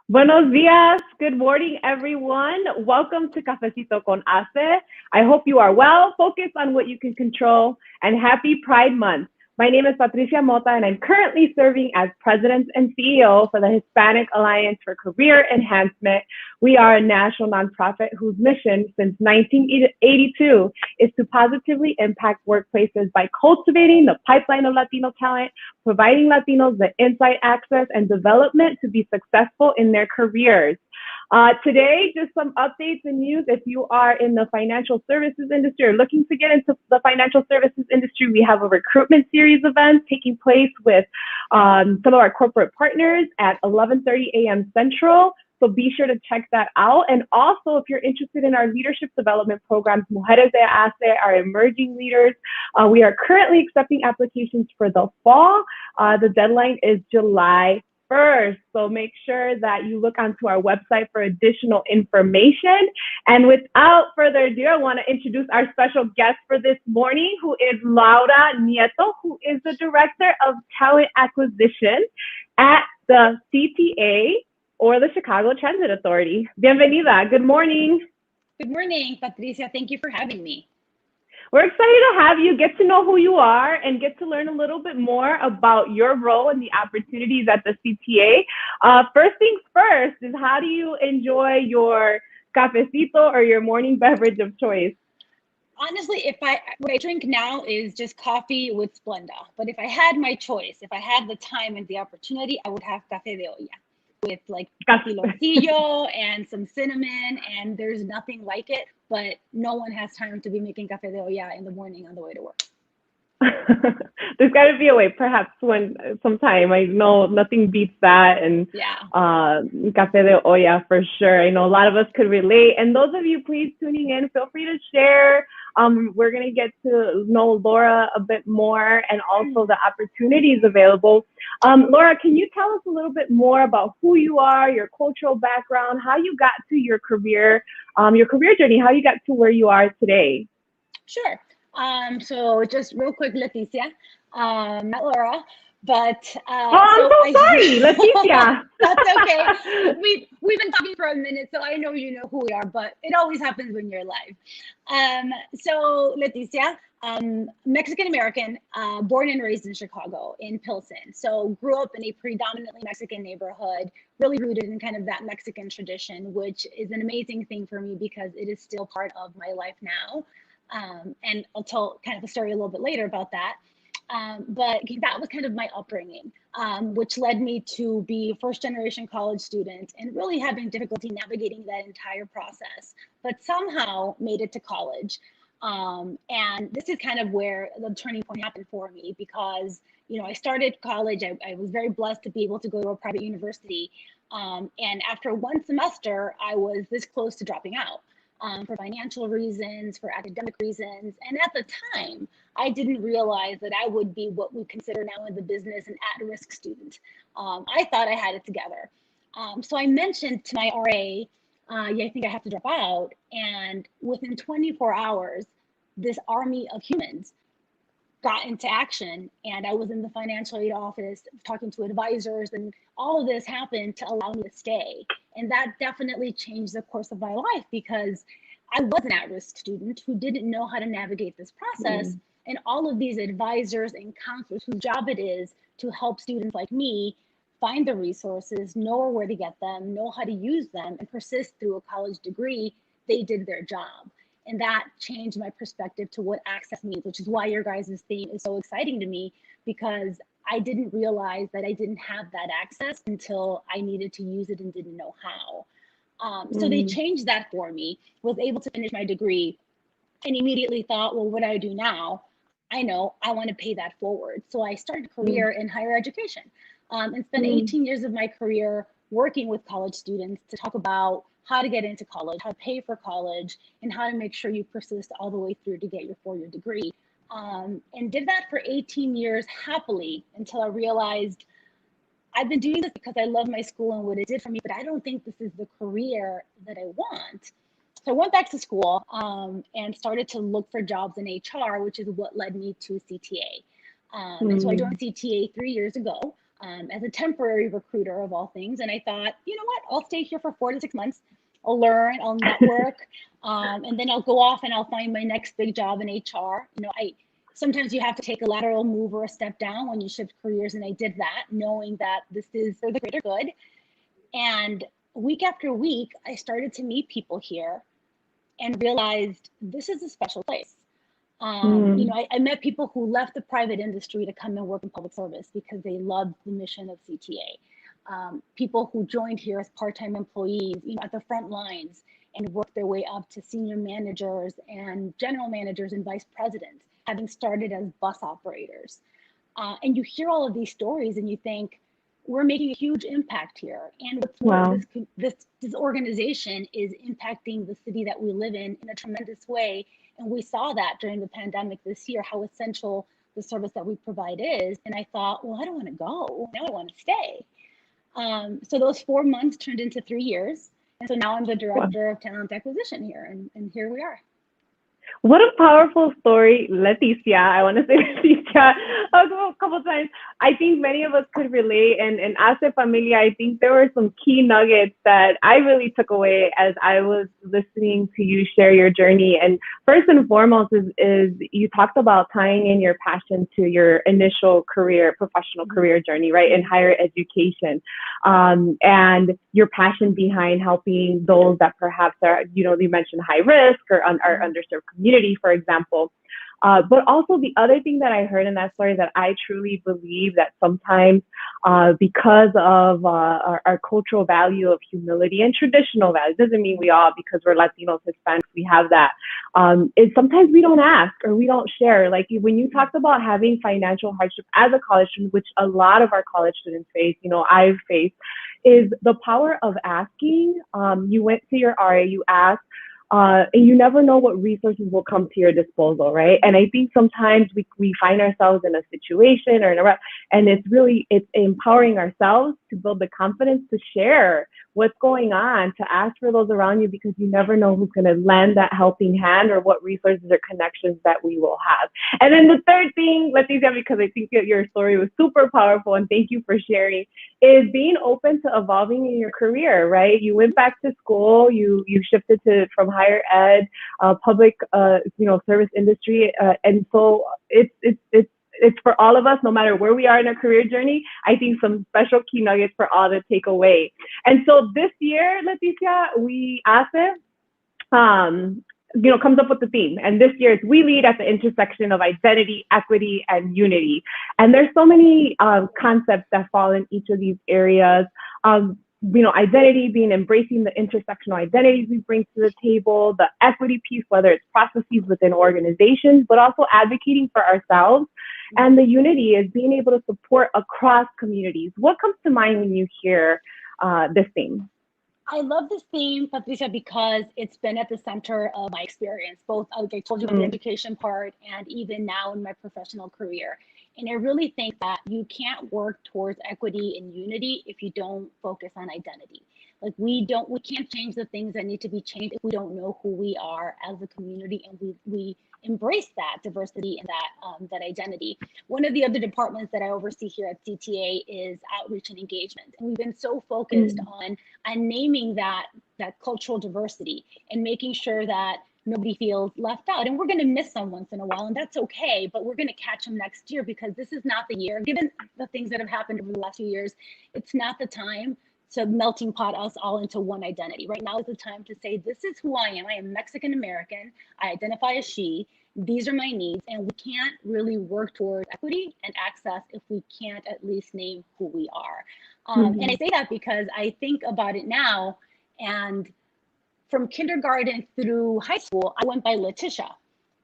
Buenos días. Good morning, everyone. Welcome to Cafecito con HACE. I hope you are well, focused on what you can control, and happy Pride Month. My name is Leticia Nieto, and I'm currently serving as President and CEO for the Hispanic Alliance for Career Enhancement. We are a national nonprofit whose mission since 1982 is to positively impact workplaces by cultivating the pipeline of Latino talent, providing Latinos the insight, access, and development to be successful in their careers. Today, just some updates and news. If you are in the financial services industry or looking to get into the financial services industry, we have a recruitment series event taking place with some of our corporate partners at 11:30 a.m. Central. So be sure to check that out. And also, if you're interested in our leadership development programs, Mujeres de HACE, our emerging leaders, we are currently accepting applications for the fall. The deadline is July 1st. So make sure that you look onto our website for additional information. And without further ado, I want to introduce our special guest for this morning, who is Leticia Nieto, who is the Director of Talent Acquisition at the CTA, or the Chicago Transit Authority. Bienvenida. Good morning. Good morning, Patricia. Thank you for having me. We're excited to have you get to know who you are and get to learn a little bit more about your role and the opportunities at the CTA. First things first is, how do you enjoy your cafecito or your morning beverage of choice? Honestly, what I drink now is just coffee with Splenda. But if I had my choice, if I had the time and the opportunity, I would have café de olla with like piloncillo and some cinnamon, and there's nothing like it, but no one has time to be making café de olla in the morning on the way to work. There's got to be a way, perhaps sometime. I know nothing beats that, and café de olla for sure. I know a lot of us could relate. And those of you please tuning in, feel free to share. We're going to get to know Laura a bit more, and also the opportunities available. Laura, can you tell us a little bit more about who you are, your cultural background, how you got to your career journey, how you got to where you are today? Sure. So just real quick, Leticia, not Laura, but I'm so sorry, Leticia. That's okay. We've been talking for a minute, so I know you know who we are, but it always happens when you're live. So Leticia, Mexican American, born and raised in Chicago, in Pilsen. So grew up in a predominantly Mexican neighborhood, really rooted in kind of that Mexican tradition, which is an amazing thing for me because it is still part of my life now. And I'll tell kind of a story a little bit later about that. But that was kind of my upbringing, which led me to be a first-generation college student and really having difficulty navigating that entire process, but somehow made it to college. And this is kind of where the turning point happened for me, because, you know, I started college. I was very blessed to be able to go to a private university. And after one semester, I was this close to dropping out. For financial reasons, for academic reasons. And at the time, I didn't realize that I would be what we consider now in the business an at-risk student. I thought I had it together. So I mentioned to my RA, I think I have to drop out. And within 24 hours, this army of humans got into action, and I was in the financial aid office talking to advisors, and all of this happened to allow me to stay. And that definitely changed the course of my life, because I was an at-risk student who didn't know how to navigate this process. And all of these advisors and counselors whose job it is to help students like me find the resources, know where to get them, know how to use them, and persist through a college degree, they did their job. And that changed my perspective to what access means, which is why your guys' theme is so exciting to me, because I didn't realize that I didn't have that access until I needed to use it and didn't know how. So they changed that for me, was able to finish my degree, and immediately thought, well, what do I do now? I know I want to pay that forward. So I started a career in higher education, and spent 18 years of my career working with college students to talk about how to get into college, how to pay for college, and how to make sure you persist all the way through to get your 4-year degree. And did that for 18 years happily, until I realized I've been doing this because I love my school and what it did for me, but I don't think this is the career that I want. So I went back to school and started to look for jobs in HR, which is what led me to CTA. And so I joined CTA 3 years ago. as a temporary recruiter of all things. And I thought, you know what, I'll stay here for 4 to 6 months. I'll learn, I'll network, and then I'll go off and I'll find my next big job in HR. You know, sometimes you have to take a lateral move or a step down when you shift careers, and I did that, knowing that this is for the greater good. And week after week, I started to meet people here and realized this is a special place. You know, I met people who left the private industry to come and work in public service because they loved the mission of CTA. People who joined here as part-time employees, you know, at the front lines and worked their way up to senior managers and general managers and vice presidents, having started as bus operators. And you hear all of these stories and you think, we're making a huge impact here. And what's more, this organization is impacting the city that we live in a tremendous way. And we saw that during the pandemic this year, how essential the service that we provide is. And I thought, well, I don't want to go. Now I want to stay. So those 4 months turned into 3 years. And so now I'm the director of talent acquisition here, and here we are. What a powerful story, Leticia. I want to say Leticia a couple of times. I think many of us could relate. And as a familia, I think there were some key nuggets that I really took away as I was listening to you share your journey. And first and foremost is you talked about tying in your passion to your initial career, professional career journey, right, in higher education. And your passion behind helping those that perhaps are, you know, you mentioned high risk or are underserved community, for example. But also the other thing that I heard in that story that I truly believe that sometimes because of our cultural value of humility and traditional values, doesn't mean we all, because we're Latinos, Hispanics, we have that, is sometimes we don't ask or we don't share. Like when you talked about having financial hardship as a college student, which a lot of our college students face, you know, I've faced, is the power of asking. You went to your RA, you asked, and you never know what resources will come to your disposal, right? And I think sometimes we find ourselves in a situation and it's empowering ourselves to build the confidence to share what's going on, to ask for those around you, because you never know who's going to lend that helping hand or what resources or connections that we will have. And then the third thing, Leticia, because I think that your story was super powerful and thank you for sharing, is being open to evolving in your career, right? You went back to school, you shifted from higher ed, public, service industry, and so it's for all of us, no matter where we are in our career journey. I think some special key nuggets for all to take away. And so this year, Leticia, we asked it, comes up with the theme. And this year, it's We Lead at the Intersection of Identity, Equity, and Unity. And there's so many concepts that fall in each of these areas. Identity being embracing the intersectional identities we bring to the table, the equity piece, whether it's processes within organizations, but also advocating for ourselves. And the unity is being able to support across communities. What comes to mind when you hear this theme? I love this theme, Patricia, because it's been at the center of my experience, both, like I told you, the education part and even now in my professional career. And I really think that you can't work towards equity and unity if you don't focus on identity. Like we can't change the things that need to be changed if we don't know who we are as a community and we embrace that diversity and that identity. One of the other departments that I oversee here at CTA is outreach and engagement. And we've been so focused on naming that cultural diversity and making sure that nobody feels left out. And we're going to miss some once in a while, and that's okay, but we're going to catch them next year because this is not the year. Given the things that have happened over the last few years, it's not the time to melting pot us all into one identity. Right now is the time to say, this is who I am. I am Mexican American. I identify as she. These are my needs. And we can't really work towards equity and access if we can't at least name who we are. And I say that because I think about it now, and from kindergarten through high school, I went by Leticia.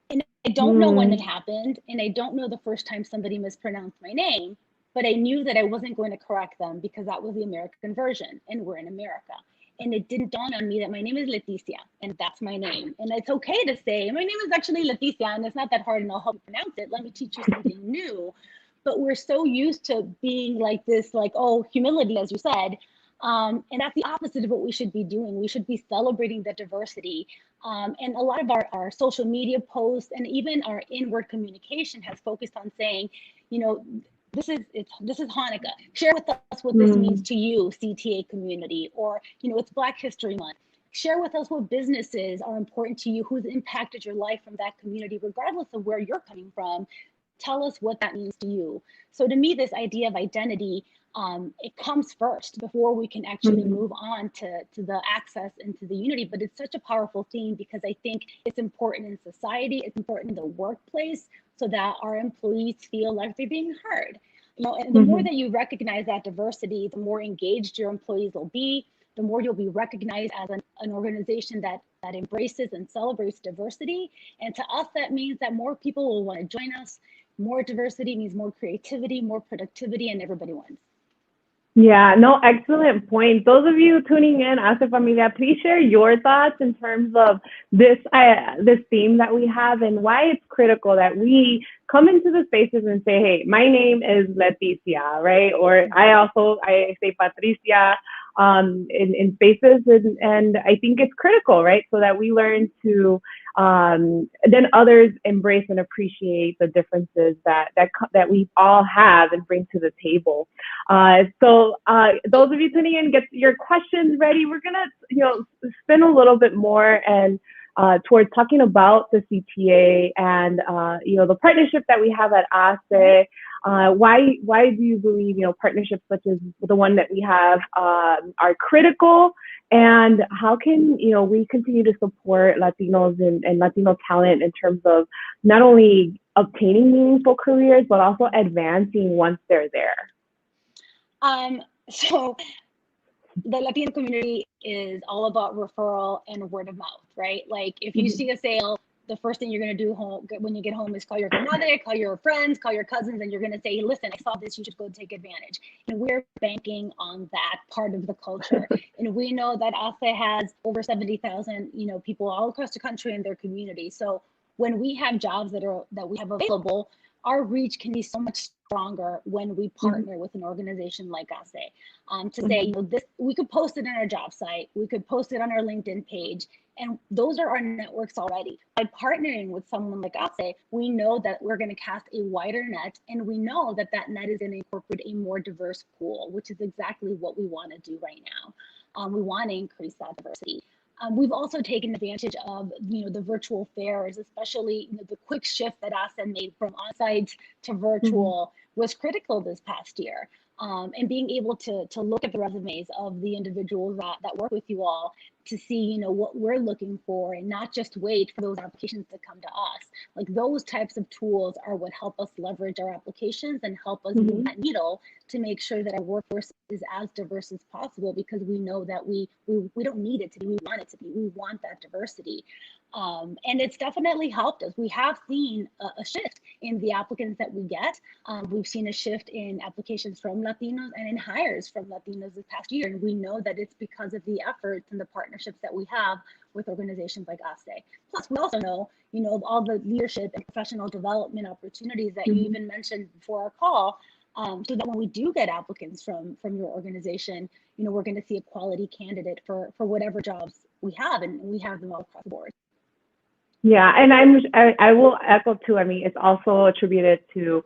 And I don't know when it happened, and I don't know the first time somebody mispronounced my name, but I knew that I wasn't going to correct them because that was the American version, and we're in America. And it didn't dawn on me that my name is Leticia, and that's my name. And it's okay to say, my name is actually Leticia, and it's not that hard, and I'll help you pronounce it. Let me teach you something new. But we're so used to being like this, like, oh, humility, as you said. And that's the opposite of what we should be doing. We should be celebrating the diversity. And a lot of our social media posts and even our inward communication has focused on saying, this is Hanukkah. Share with us what this means to you, CTA community, or it's Black History Month. Share with us what businesses are important to you, who's impacted your life from that community, regardless of where you're coming from. Tell us what that means to you. So to me, this idea of identity, it comes first before we can actually move on to the access and to the unity. But it's such a powerful theme because I think it's important in society, it's important in the workplace, so that our employees feel like they're being heard. And the more that you recognize that diversity, the more engaged your employees will be, the more you'll be recognized as an organization that embraces and celebrates diversity. And to us, that means that more people will want to join us. More diversity means more creativity, more productivity, and everybody wins. Yeah, no, excellent point. Those of you tuning in, Hace Familia, please share your thoughts in terms of this theme that we have and why it's critical that we come into the spaces and say, hey, my name is Leticia, right? Or I say Patricia in spaces, and I think it's critical, right? So that we learn to then others embrace and appreciate the differences that we all have and bring to the table. So those of you tuning in, get your questions ready. We're gonna spin a little bit more and towards talking about the CTA and the partnership that we have at HACE. Why do you believe partnerships such as the one that we have are critical, and how can we continue to support Latinos and Latino talent in terms of not only obtaining meaningful careers but also advancing once they're there? So the Latino community is all about referral and word of mouth, right? Like if you see a sale, the first thing you're going to do when you get home is call your grandmother, call your friends, call your cousins, and you're going to say, listen, I saw this, you should go take advantage. And we're banking on that part of the culture. And we know that HACE has over 70,000, people all across the country in their community. So when we have jobs that we have available, our reach can be so much stronger when we partner with an organization like HACE. To say, this, we could post it on our job site, we could post it on our LinkedIn page, and those are our networks already. By partnering with someone like HACE, we know that we're going to cast a wider net, and we know that net is going to incorporate a more diverse pool, which is exactly what we want to do right now. We want to increase that diversity. We've also taken advantage of the virtual fairs, especially the quick shift that HACE made from on-site to virtual was critical this past year. And being able to look at the resumes of the individuals that work with you all to see what we're looking for, and not just wait for those applications to come to us. Like those types of tools are what help us leverage our applications and help us move that needle to make sure that our workforce is as diverse as possible, because we know that we don't need it to be, we want it to be, we want that diversity. And it's definitely helped us. We have seen a shift in the applicants that we get. We've seen a shift in applications from Latinos and in hires from Latinos this past year. And we know that it's because of the efforts and the partnerships that we have with organizations like HACE. Plus, we also know, all the leadership and professional development opportunities that you even mentioned before our call, so that when we do get applicants from your organization, we're going to see a quality candidate for whatever jobs we have, and we have them all across the board. Yeah, and I will echo too. I mean, it's also attributed to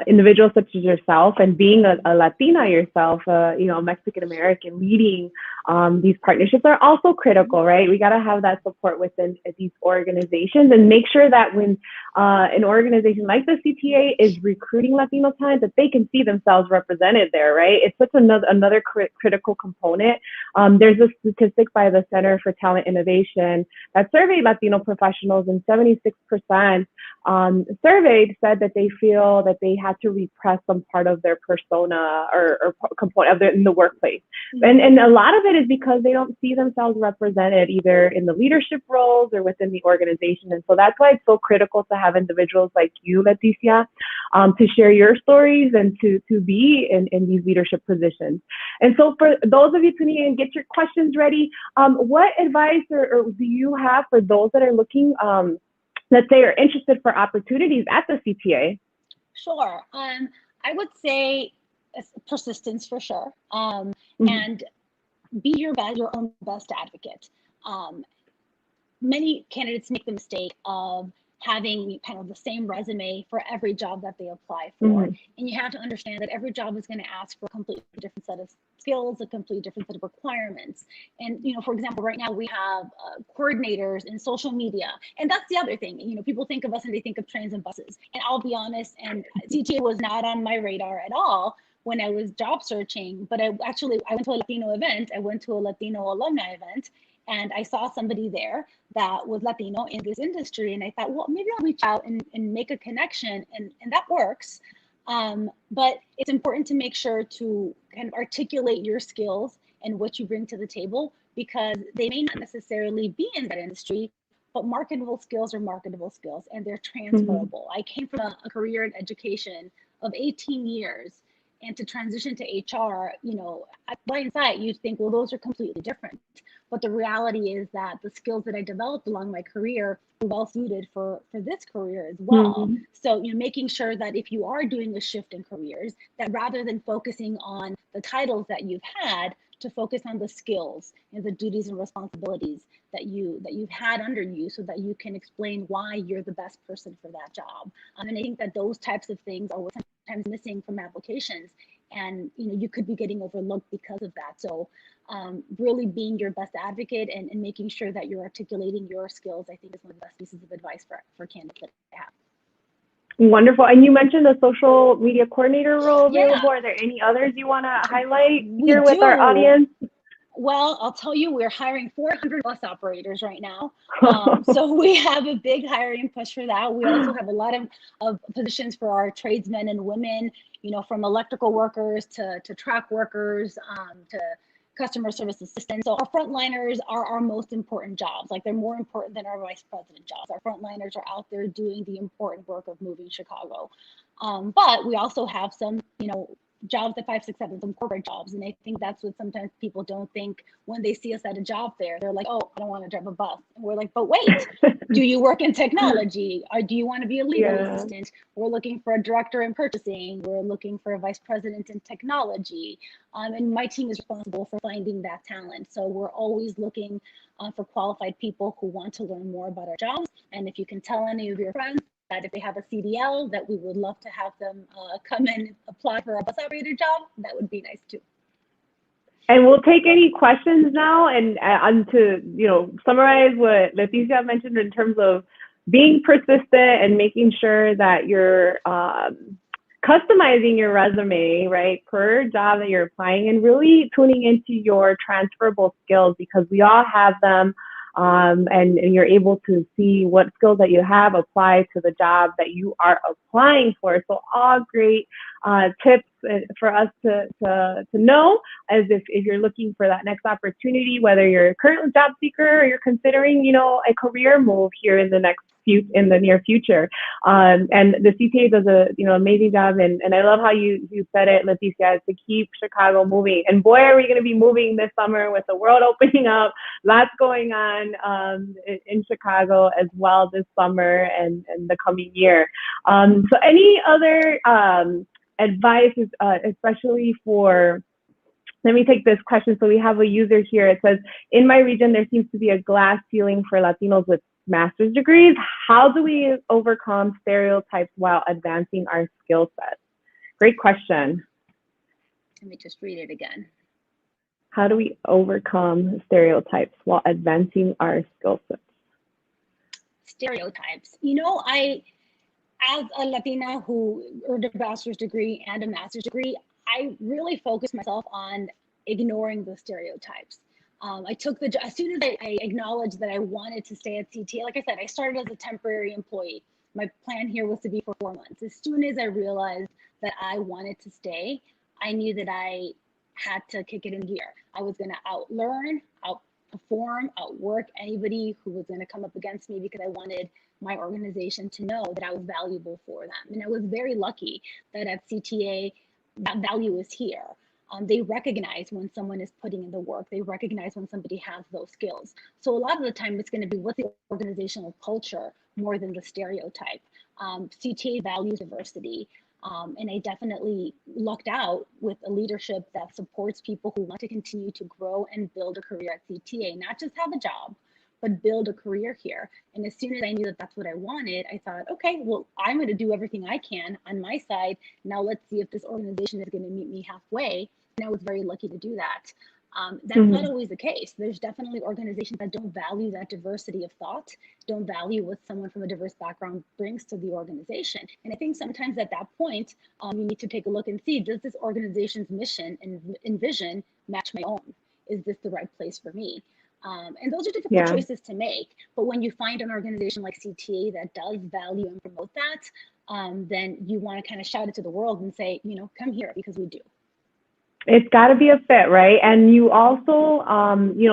individuals such as yourself, and being a Latina yourself, Mexican American, leading these partnerships are also critical, right? We got to have that support within these organizations and make sure that when an organization like the CTA is recruiting Latino talent, that they can see themselves represented there, right? It's such another critical component. There's a statistic by the Center for Talent Innovation that surveyed Latino professionals, and 76% surveyed said that they feel that they had to repress some part of their persona or component in the workplace. And a lot of it is because they don't see themselves represented either in the leadership roles or within the organization. And so that's why it's so critical to have individuals like you, Leticia, to share your stories and to be in these leadership positions. And so for those of you tuning in, get your questions ready. What advice or do you have for those that are looking, let's say, are interested for opportunities at the CTA? Sure. I would say persistence for sure. And be your own best advocate. Many candidates make the mistake of having kind of the same resume for every job that they apply for. And you have to understand that every job is going to ask for a completely different set of skills, a completely different set of requirements. And, for example, right now we have coordinators in social media. And that's the other thing. People think of us and they think of trains and buses. And I'll be honest, and CTA was not on my radar at all when I was job searching, but I went to a Latino event. I went to a Latino alumni event, and I saw somebody there that was Latino in this industry. And I thought, well, maybe I'll reach out and make a connection, and that works. But it's important to make sure to kind of articulate your skills and what you bring to the table, because they may not necessarily be in that industry, but marketable skills are marketable skills, and they're transferable. I came from a career in education of 18 years. And to transition to HR, at hindsight, you'd think, well, those are completely different. But the reality is that the skills that I developed along my career were well suited for this career as well. So, making sure that if you are doing a shift in careers, that rather than focusing on the titles that you've had, to focus on the skills and the duties and responsibilities that you've had under you, so that you can explain why you're the best person for that job. And I think that those types of things are sometimes missing from applications, and you could be getting overlooked because of that. So really being your best advocate and making sure that you're articulating your skills, I think, is one of the best pieces of advice for candidates that I have. Wonderful. And you mentioned the social media coordinator role available. Are there any others you want to highlight here with our audience? Well, I'll tell you, we're hiring 400 bus operators right now. So we have a big hiring push for that. We also have a lot of positions for our tradesmen and women, from electrical workers to track workers, to customer service assistants. So our frontliners are our most important jobs. Like, they're more important than our vice president jobs. Our frontliners are out there doing the important work of moving Chicago. But we also have some, jobs at 5, 6, 7, some corporate jobs. And I think that's what sometimes people don't think when they see us at a job fair. They're like, oh, I don't want to drive a bus. And we're like, but wait, do you work in technology? Or do you want to be a legal assistant? We're looking for a director in purchasing. We're looking for a vice president in technology. And my team is responsible for finding that talent. So we're always looking for qualified people who want to learn more about our jobs. And if you can tell any of your friends that if they have a CDL, that we would love to have them come and apply for a bus operator job, that would be nice too. And we'll take any questions now, and to summarize what Leticia mentioned in terms of being persistent and making sure that you're customizing your resume, right, per job that you're applying, and really tuning into your transferable skills, because we all have them. And you're able to see what skills that you have apply to the job that you are applying for. So all great tips for us to know, as if you're looking for that next opportunity, whether you're a current job seeker or you're considering, a career move here in the near future. And the CTA does a amazing job, and I love how you said it, Leticia, to keep Chicago moving. And boy, are we going to be moving this summer with the world opening up. Lots going on in Chicago as well this summer and the coming year. So any other advice, especially for, let me take this question. So we have a user here. It says, in my region, there seems to be a glass ceiling for Latinos with master's degrees. How do we overcome stereotypes while advancing our skill sets? Great question. Let me just read it again. How do we overcome stereotypes while advancing our skill sets? Stereotypes. As a Latina who earned a bachelor's degree and a master's degree, I really focused myself on ignoring the stereotypes. As soon as I acknowledged that I wanted to stay at CTA, like I said, I started as a temporary employee. My plan here was to be for 4 months. As soon as I realized that I wanted to stay, I knew that I had to kick it in gear. I was going to outlearn, outperform, outwork anybody who was going to come up against me, because I wanted my organization to know that I was valuable for them. And I was very lucky that at CTA, that value is here. They recognize when someone is putting in the work. They recognize when somebody has those skills. So a lot of the time it's going to be what's the organizational culture more than the stereotype. CTA values diversity. And I definitely lucked out with a leadership that supports people who want to continue to grow and build a career at CTA, not just have a job, but build a career here. And as soon as I knew that that's what I wanted, I thought, okay, well, I'm going to do everything I can on my side. Now let's see if this organization is going to meet me halfway. And I was very lucky to do that. That's not always the case. There's definitely organizations that don't value that diversity of thought, don't value what someone from a diverse background brings to the organization. And I think sometimes at that point, you need to take a look and see, does this organization's mission and vision match my own? Is this the right place for me? And those are difficult choices to make. But when you find an organization like CTA that does value and promote that, then you want to kind of shout it to the world and say, come here, because we do. It's got to be a fit, right? And you also,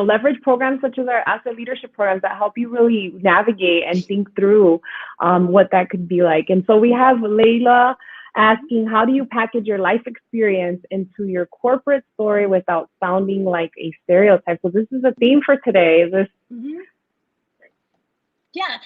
leverage programs such as our asset leadership programs that help you really navigate and think through what that could be like. And so we have Layla asking, how do you package your life experience into your corporate story without sounding like a stereotype? So this is a theme for today. Yeah,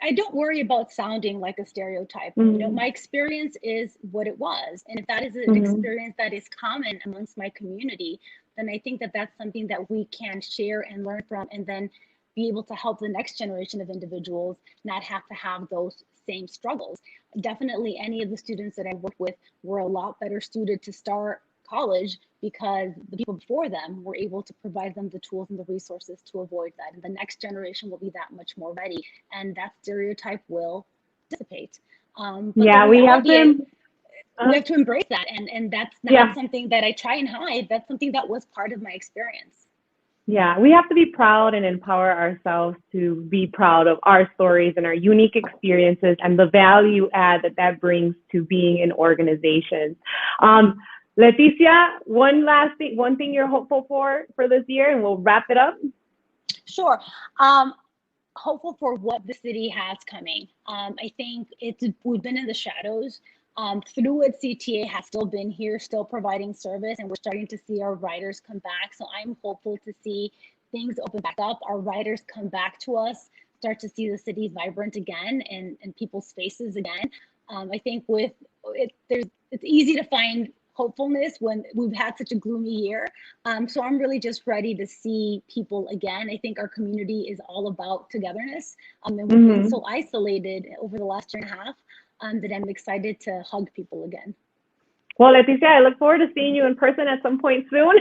I don't worry about sounding like a stereotype. My experience is what it was. And if that is an experience that is common amongst my community, then I think that that's something that we can share and learn from, and then be able to help the next generation of individuals not have to have those same struggles. Definitely any of the students that I worked with were a lot better suited to start college because the people before them were able to provide them the tools and the resources to avoid that. And the next generation will be that much more ready, and that stereotype will dissipate. We have to embrace that. And that's not something that I try and hide. That's something that was part of my experience. Yeah, we have to be proud and empower ourselves to be proud of our stories and our unique experiences and the value add that brings to being in organizations. Leticia, one thing you're hopeful for this year, and we'll wrap it up. Sure. Hopeful for what the city has coming. I think we've been in the shadows. Through it, CTA has still been here, still providing service, and we're starting to see our riders come back. So I'm hopeful to see things open back up, our riders come back to us, start to see the city vibrant again and people's faces again. I think it's easy to find hopefulness when we've had such a gloomy year. So I'm really just ready to see people again. I think our community is all about togetherness. And we've been so isolated over the last year and a half that I'm excited to hug people again. Well, Leticia, I look forward to seeing you in person at some point soon.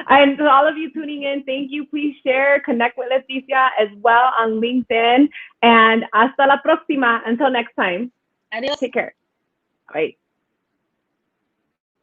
And to all of you tuning in, thank you. Please share, connect with Leticia as well on LinkedIn. And hasta la próxima. Until next time. Adios. Take care. All right.